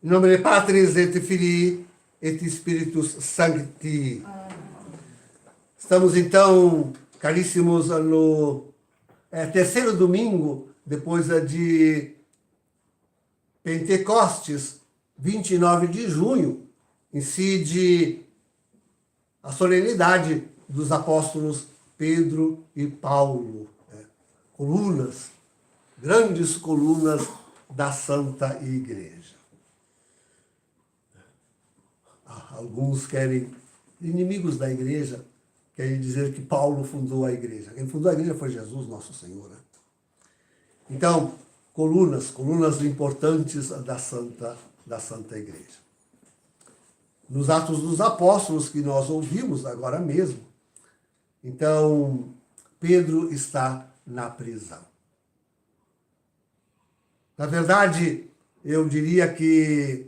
In nomine Patris et Filii et Spiritus Sancti. Estamos então, caríssimos, no terceiro domingo, depois de Pentecostes, 29 de junho, incide a solenidade dos apóstolos Pedro e Paulo. Colunas, grandes colunas da Santa Igreja. Alguns inimigos da igreja, querem dizer que Paulo fundou a igreja. Quem fundou a igreja foi Jesus, nosso Senhor. Então, colunas importantes da Santa Igreja. Nos Atos dos Apóstolos, que nós ouvimos agora mesmo, então, Pedro está na prisão. Na verdade, eu diria que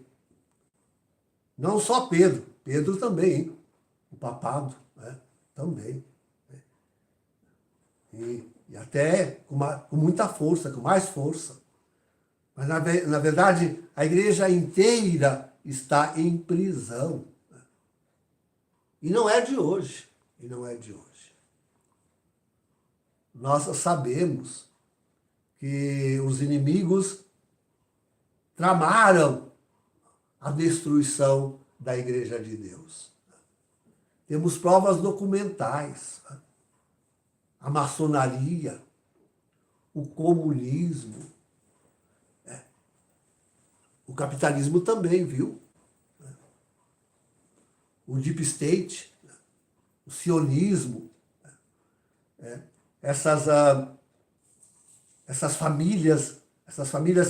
não só Pedro também, hein? O papado, né? Também. E até com muita força, com mais força. Mas, na verdade, a igreja inteira está em prisão. E não é de hoje. Nós sabemos que os inimigos tramaram a destruição da Igreja de Deus. Temos provas documentais. A maçonaria, o comunismo, o capitalismo também, viu? O deep state, o sionismo, essas famílias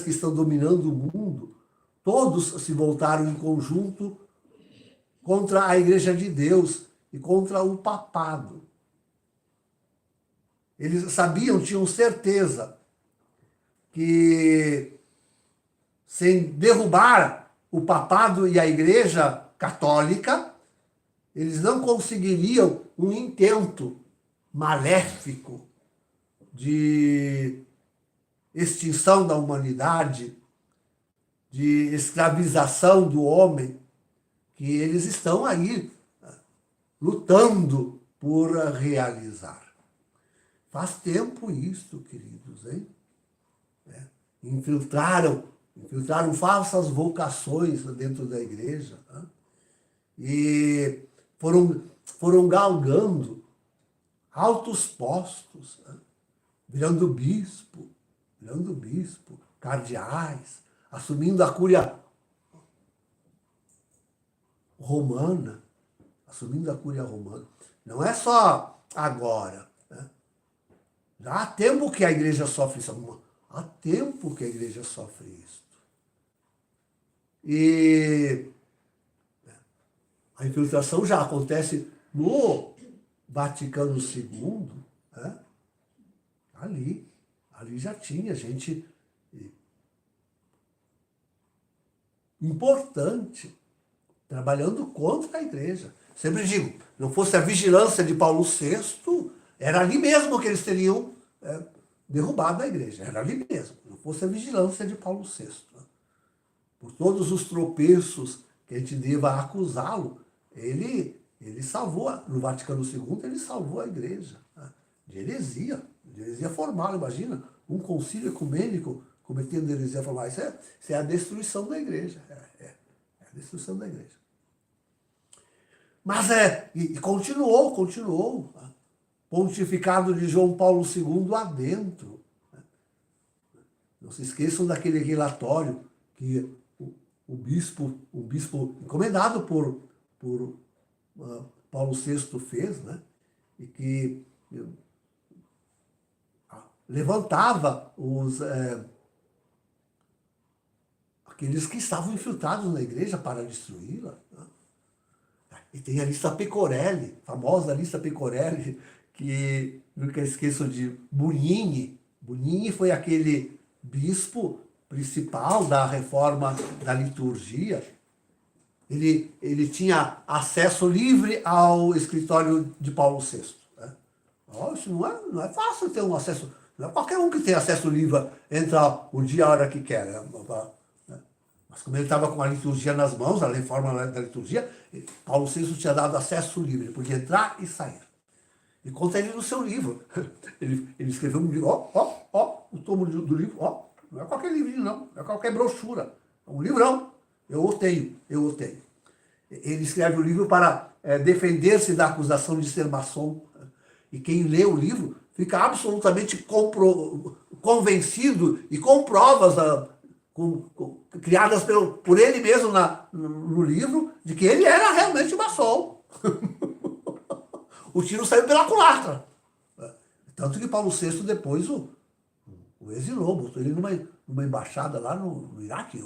que estão dominando o mundo, todos se voltaram em conjunto contra a Igreja de Deus e contra o papado. Eles sabiam, tinham certeza que sem derrubar o papado e a Igreja Católica, eles não conseguiriam um intento maléfico de extinção da humanidade, de escravização do homem, que eles estão aí lutando por realizar. Faz tempo isso, queridos, hein? Infiltraram falsas vocações dentro da igreja, né? E foram galgando altos postos, né? virando bispo, cardeais, assumindo a cúria romana. Não é só agora. Né? Já há tempo que a igreja sofre isso. E a infiltração já acontece no Vaticano II. Né? Ali já tinha gente importante trabalhando contra a igreja. Sempre digo, não fosse a vigilância de Paulo VI, era ali mesmo que eles teriam derrubado a igreja. Era ali mesmo. Não fosse a vigilância de Paulo VI. Por todos os tropeços que a gente deva acusá-lo, ele salvou, no Vaticano II, ele salvou a igreja de heresia formal. Imagina, um concílio ecumênico cometendo heresia formal. Isso é a destruição da igreja. É a destruição da igreja. Mas continuou. Pontificado de João Paulo II adentro. Não se esqueçam daquele relatório que o bispo encomendado por Paulo VI fez, né? E que levantava aqueles que estavam infiltrados na igreja para destruí-la. Né? E tem a lista Pecorelli, famosa lista Pecorelli, que nunca esqueço de Bugnini. Bugnini foi aquele bispo principal da reforma da liturgia. Ele tinha acesso livre ao escritório de Paulo VI. Né? Isso não é fácil ter um acesso. Não é qualquer um que tem acesso livre, entra o dia, a hora que quer. Né? Mas como ele estava com a liturgia nas mãos, a reforma da liturgia, Paulo VI tinha dado acesso livre, ele podia entrar e sair. E conta ele no seu livro. Ele escreveu um livro, o tomo do livro, não é qualquer livrinho não é qualquer brochura, é um livrão. Eu o tenho. Ele escreve o livro para defender-se da acusação de ser maçom. E quem lê o livro fica absolutamente convencido e com provas criadas por ele mesmo no livro de que ele era realmente maçom. O tiro saiu pela culatra. Tanto que Paulo VI depois o exilou, botou ele numa embaixada lá no Iraque,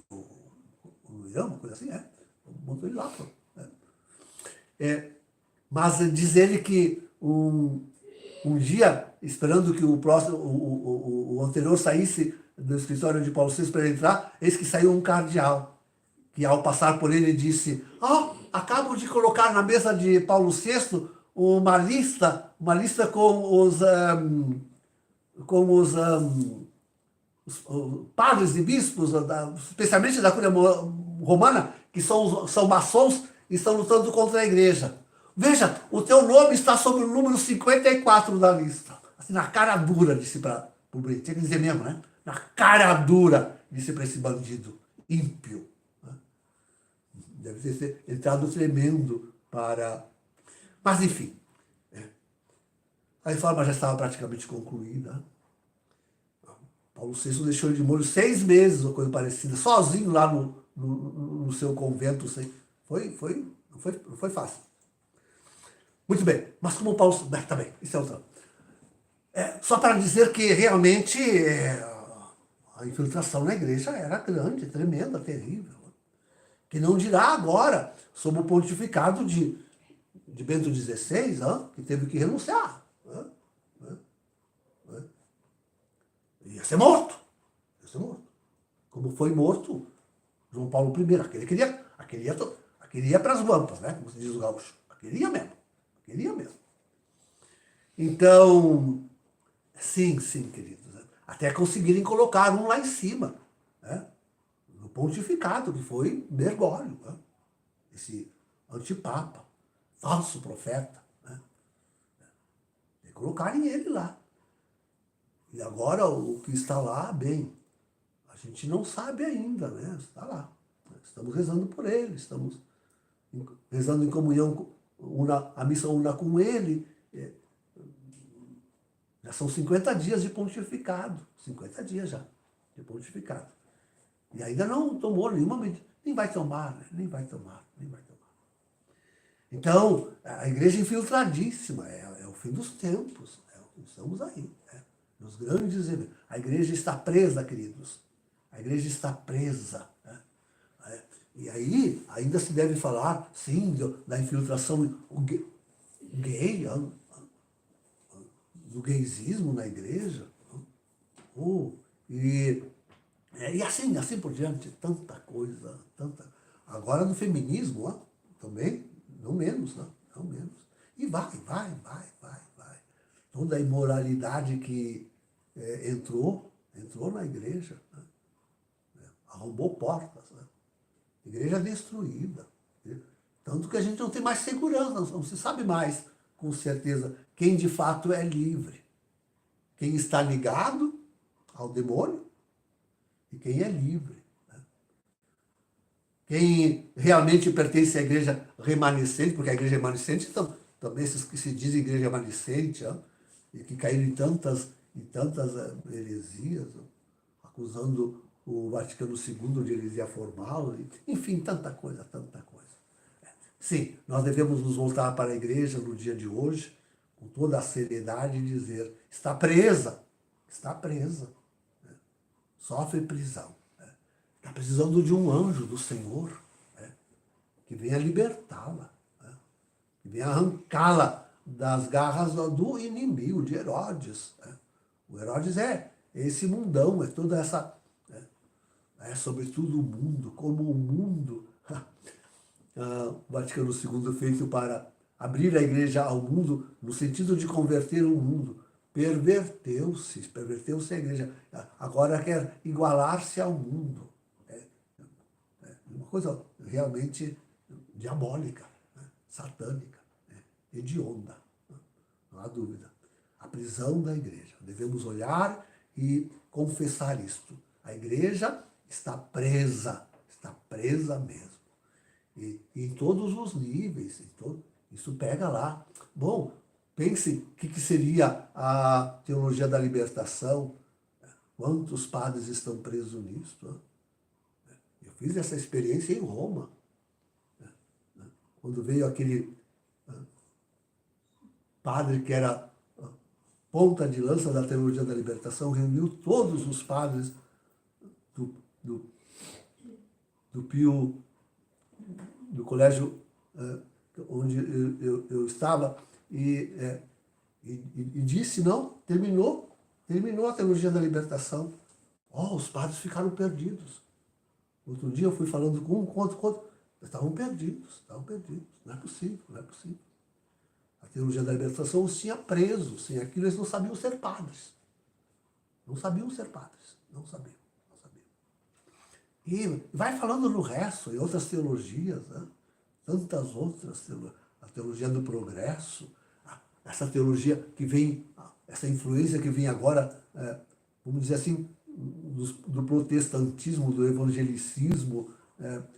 no Irã, uma coisa assim, botou ele lá. Mas diz ele que um dia, esperando que o anterior saísse do escritório de Paulo VI para ele entrar, eis que saiu um cardeal, que ao passar por ele disse: acabo de colocar na mesa de Paulo VI uma lista com os padres e bispos, especialmente da Cúria Romana, que são maçons e estão lutando contra a igreja. Veja, o teu nome está sobre o número 54 da lista. Assim, na cara dura, disse para o Brito. Tinha que dizer mesmo, né? Na cara dura, disse para esse bandido ímpio. Deve ter entrado tremendo para... Mas, enfim, a reforma já estava praticamente concluída. Paulo VI deixou ele de molho 6 meses, ou coisa parecida, sozinho lá no seu convento. Não foi fácil. Muito bem, mas como Paulo... Tá bem, isso é outra. Só para dizer que realmente a infiltração na igreja era grande, tremenda, terrível. Que não dirá agora, sob o pontificado de Bento XVI, que teve que renunciar. Ia ser morto. Como foi morto João Paulo I. Aquele ia para as guampas, né? Como se diz o gaúcho. Aquele ia mesmo. Então, sim, queridos. Até conseguirem colocar um lá em cima, né? No pontificado, que foi Bergoglio, né? Esse antipapa, falso profeta, né? E colocarem ele lá. E agora o que está lá, bem, a gente não sabe ainda, né? Está lá. Estamos rezando por ele, estamos rezando em comunhão, a missa una com ele. Já são 50 dias de pontificado. 50 dias já de pontificado. E ainda não tomou nenhuma medida. Nem vai tomar, né? Nem vai tomar. Então, a igreja infiltradíssima, é o fim dos tempos. Estamos aí, né? Nos grandes eventos. A igreja está presa, queridos. A igreja está presa. Né? E aí, ainda se deve falar, sim, da infiltração gay, do gaysismo na igreja. E assim por diante, tanta coisa, Agora no feminismo, também, não menos, né? Não menos. E vai. Toda a imoralidade que entrou na igreja, né? Arrombou portas, né? Igreja destruída. Tanto que a gente não tem mais segurança, não se sabe mais, com certeza, quem de fato é livre. Quem está ligado ao demônio e quem é livre. Né? Quem realmente pertence à igreja remanescente, porque a igreja remanescente, também esses que se dizem igreja remanescente, e que caíram em tantas heresias, acusando o Vaticano II de heresia formal, enfim, tanta coisa. Sim, nós devemos nos voltar para a igreja no dia de hoje, com toda a seriedade, e dizer: está presa, né? Sofre prisão, né? Está precisando de um anjo do Senhor, né? Que venha libertá-la, né? Que venha arrancá-la das garras do inimigo, de Herodes. Né? O Herodes é esse mundão, é toda essa... sobretudo o mundo, como o mundo... o Vaticano II feito para abrir a igreja ao mundo, no sentido de converter o mundo. Perverteu-se a igreja. Agora quer igualar-se ao mundo. uma coisa realmente diabólica, né? Satânica, né? Hedionda, né? Não há dúvida. A prisão da igreja. Devemos olhar e confessar isto. A igreja está presa mesmo. E em todos os níveis, isso pega lá. Bom, pense o que seria a teologia da libertação. Quantos padres estão presos nisso? Eu fiz essa experiência em Roma. Quando veio aquele padre que era ponta de lança da teologia da libertação, reuniu todos os padres do Pio, do colégio onde eu estava, e disse, não, terminou a teologia da libertação. Os padres ficaram perdidos. Outro dia eu fui falando com um, outro. Estavam perdidos. Não é possível. A teologia da libertação os tinha presos. Sem aquilo eles não sabiam ser padres. Não sabiam. E vai falando no resto, em outras teologias, né? Tantas outras, a teologia do progresso, essa teologia que vem, essa influência que vem agora, vamos dizer assim, do protestantismo, do evangelicismo,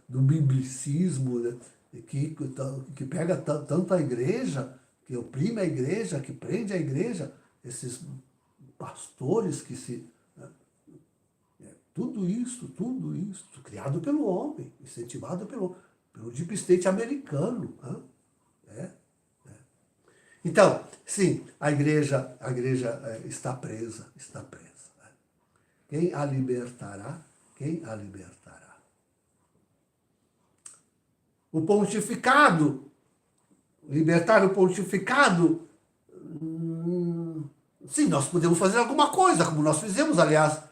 do biblicismo, né? que pega tanto a igreja, que oprime a igreja, que prende a igreja, esses pastores que se... Tudo isso, criado pelo homem, incentivado pelo deep state americano. Né? Então, sim, a igreja está presa. Né? Quem a libertará? O pontificado, libertar o pontificado, sim, nós podemos fazer alguma coisa, como nós fizemos, aliás,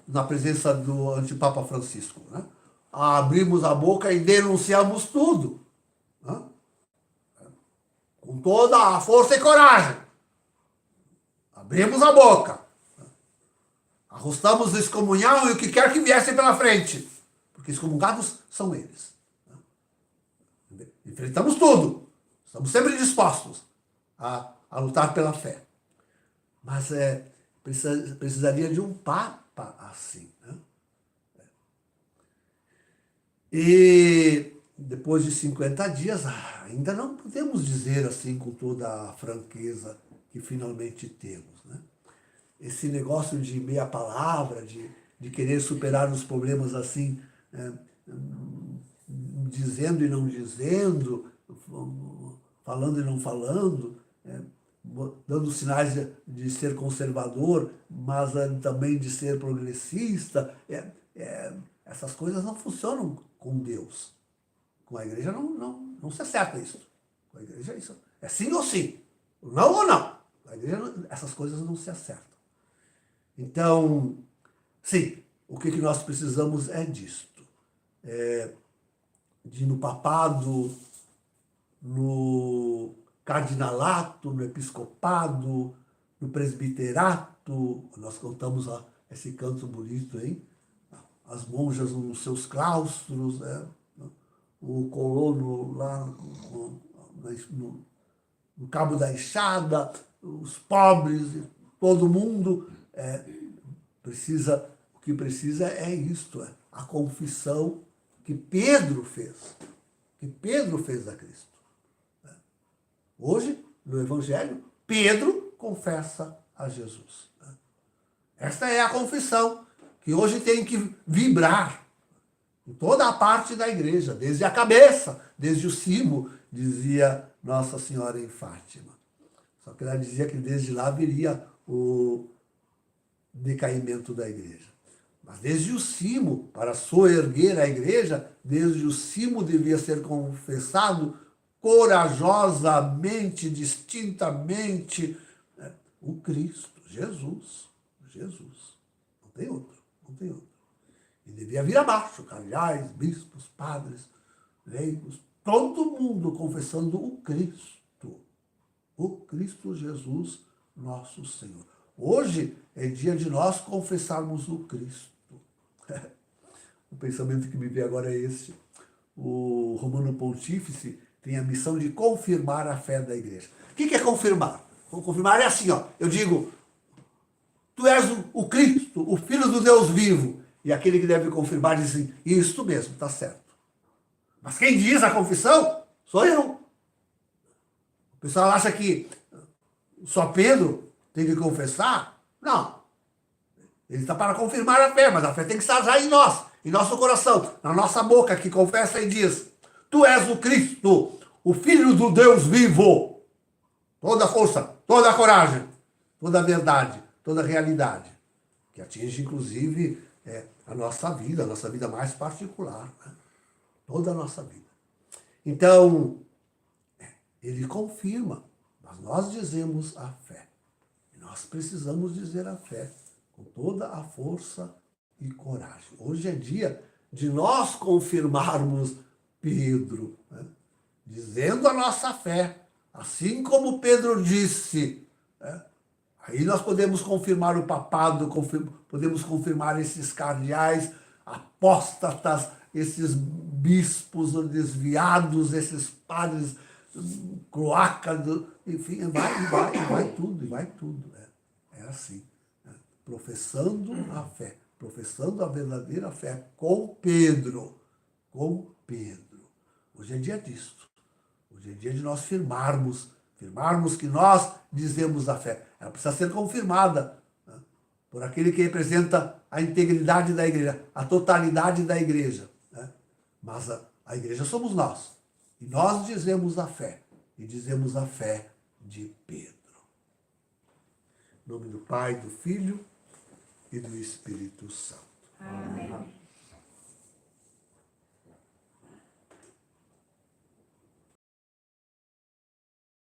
na presença do antipapa Francisco. Né? Abrimos a boca e denunciamos tudo. Né? Com toda a força e coragem. Abrimos a boca. Arrostamos o excomunhão e o que quer que viesse pela frente. Porque excomungados são eles. Enfrentamos tudo. Estamos sempre dispostos a lutar pela fé. Mas precisaria de um papa assim. Né? E depois de 50 dias, ainda não podemos dizer assim com toda a franqueza que finalmente temos. Né? Esse negócio de meia palavra, de querer superar os problemas assim, dizendo e não dizendo, falando e não falando, dando sinais de ser conservador, mas também de ser progressista. Essas coisas não funcionam com Deus. Com a igreja não se acerta isso. Com a igreja isso é sim ou sim, não ou não. Com a igreja essas coisas não se acertam. Então, sim, o que nós precisamos é disto. No papado, no cardinalato, no episcopado, no presbiterato. Nós cantamos esse canto bonito, hein? As monjas nos seus claustros, né? O colono lá no Cabo da Enxada, os pobres, todo mundo o que precisa é isto, a confissão que Pedro fez a Cristo. Hoje, no Evangelho, Pedro confessa a Jesus. Esta é a confissão que hoje tem que vibrar em toda a parte da igreja, desde a cabeça, desde o cimo, dizia Nossa Senhora em Fátima. Só que ela dizia que desde lá viria o decaimento da igreja. Mas desde o cimo, para soerguer a igreja, desde o cimo devia ser confessado corajosamente, distintamente, o Cristo, Jesus. Não tem outro. E devia vir abaixo, cardeais, bispos, padres, leigos, todo mundo confessando o Cristo Jesus, nosso Senhor. Hoje é dia de nós confessarmos o Cristo. o pensamento que me veio agora é este. O Romano Pontífice tem a missão de confirmar a fé da igreja. O que é confirmar? Confirmar é assim, ó. Eu digo, tu és o Cristo, o Filho do Deus vivo. E aquele que deve confirmar diz assim, isso mesmo, está certo. Mas quem diz a confissão sou eu. O pessoal acha que só Pedro tem que confessar? Não. Ele está para confirmar a fé, mas a fé tem que estar já em nós, em nosso coração, na nossa boca, que confessa e diz, tu és o Cristo, o Filho do Deus vivo. Toda a força, toda a coragem, toda a verdade, toda a realidade, que atinge, inclusive, a nossa vida mais particular, né? Toda a nossa vida. Então, ele confirma, mas nós dizemos a fé. E nós precisamos dizer a fé com toda a força e coragem. Hoje é dia de nós confirmarmos Pedro, né? Dizendo a nossa fé, assim como Pedro disse, né? Aí nós podemos confirmar o papado, podemos confirmar esses cardeais apóstatas, esses bispos desviados, esses padres cloacas, enfim, vai tudo. É assim. Né? Professando a fé, professando a verdadeira fé com Pedro. Com Pedro. Hoje é dia disso. Hoje é dia de nós firmarmos que nós dizemos a fé. Ela precisa ser confirmada, né, por aquele que representa a integridade da igreja, a totalidade da igreja. Né? Mas a igreja somos nós. E nós dizemos a fé. E dizemos a fé de Pedro. Em nome do Pai, do Filho e do Espírito Santo. Amém.